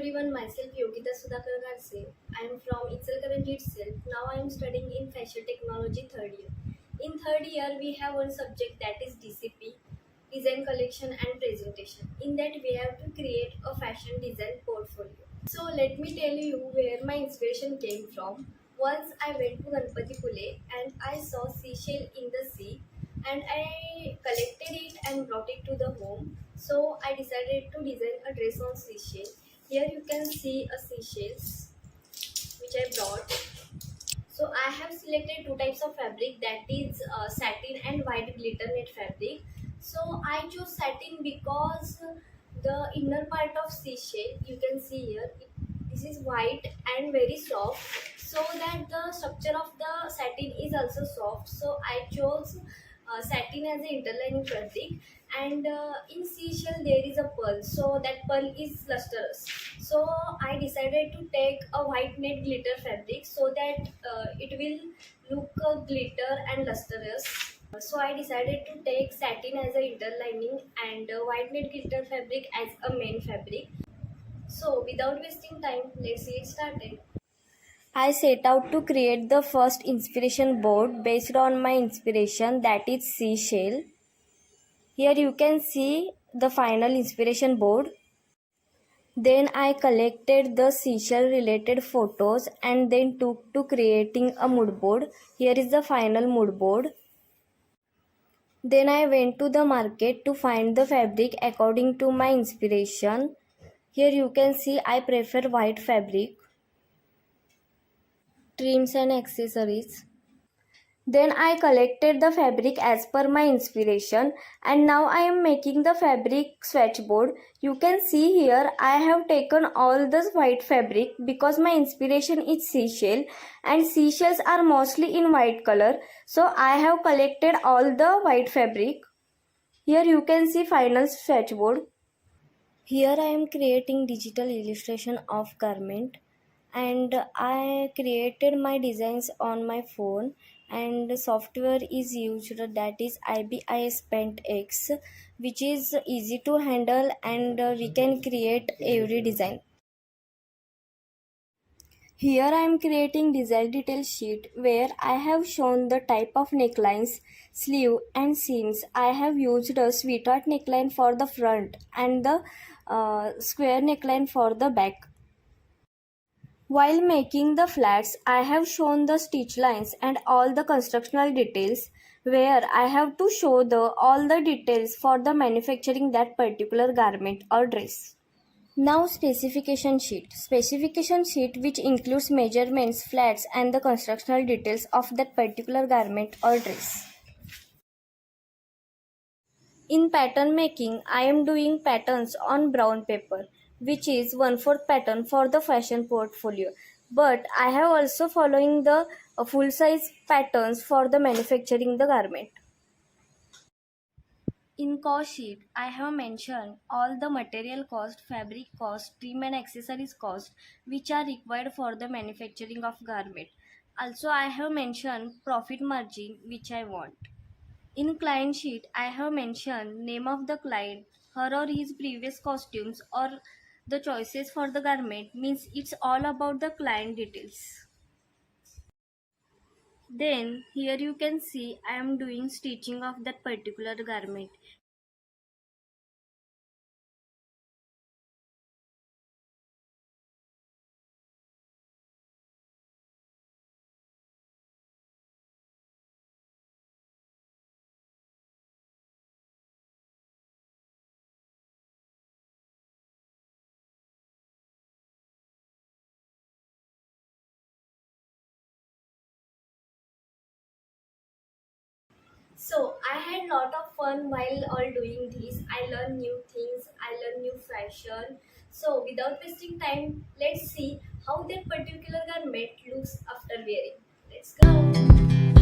everyone, myself Yogita Gharse. I am from Itselkaranji itself. Now I am studying in fashion technology third year. In third year, we have one subject that is DCP, design collection and presentation. In that, we have to create a fashion design portfolio. So let me tell you where my inspiration came from. Once I went to Ganpatipule and I saw seashell in the sea and I collected it and brought it to the home. So I decided to design a dress on seashell. Here you can see a seashells which I brought. So I have selected two types of fabric, that is satin and white glitter net fabric. So I chose satin because the inner part of seashell you can see here. This is white and very soft, so that the structure of the satin is also soft. So I chose satin as an interlining fabric, and in seashell there is a pearl, so that pearl is lustrous. So I decided to take a white net glitter fabric so that it will look glitter and lustrous. So I decided to take satin as a interlining and white net glitter fabric as a main fabric. So without wasting time, let's get started. I set out to create the first inspiration board based on my inspiration, that is seashell. Here you can see the final inspiration board. Then I collected the seashell related photos and then took to creating a mood board. Here is the final mood board. Then I went to the market to find the fabric according to my inspiration. Here you can see I prefer white fabric. Trims and accessories. Then I collected the fabric as per my inspiration, and now I am making the fabric swatchboard. You can see here I have taken all this white fabric because my inspiration is seashell and seashells are mostly in white color. So I have collected all the white fabric. Here you can see final swatchboard. Here I am creating digital illustration of garment, and I created my designs on my phone, and software is used, that is IBIS Paint X, which is easy to handle, and we can create every design. Here I am creating design detail sheet where I have shown the type of necklines, sleeve and seams. I have used a sweetheart neckline for the front and the square neckline for the back. While making the flats, I have shown the stitch lines and all the constructional details, where I have to show all the details for the manufacturing that particular garment or dress. Now specification sheet. Specification sheet which includes measurements, flats and the constructional details of that particular garment or dress. In pattern making, I am doing patterns on brown paper, which is 1/4 pattern for the fashion portfolio. But I have also following the full size patterns for the manufacturing the garment. In cost sheet, I have mentioned all the material cost, fabric cost, trim and accessories cost which are required for the manufacturing of garment. Also, I have mentioned profit margin which I want. In client sheet, I have mentioned name of the client, her or his previous costumes or the choices for the garment, means it's all about the client details. Then here you can see I am doing stitching of that particular garment. So I had lot of fun while all doing this. I learned new things, I learned new fashion. So without wasting time, let's see how that particular garment looks after wearing. Let's go.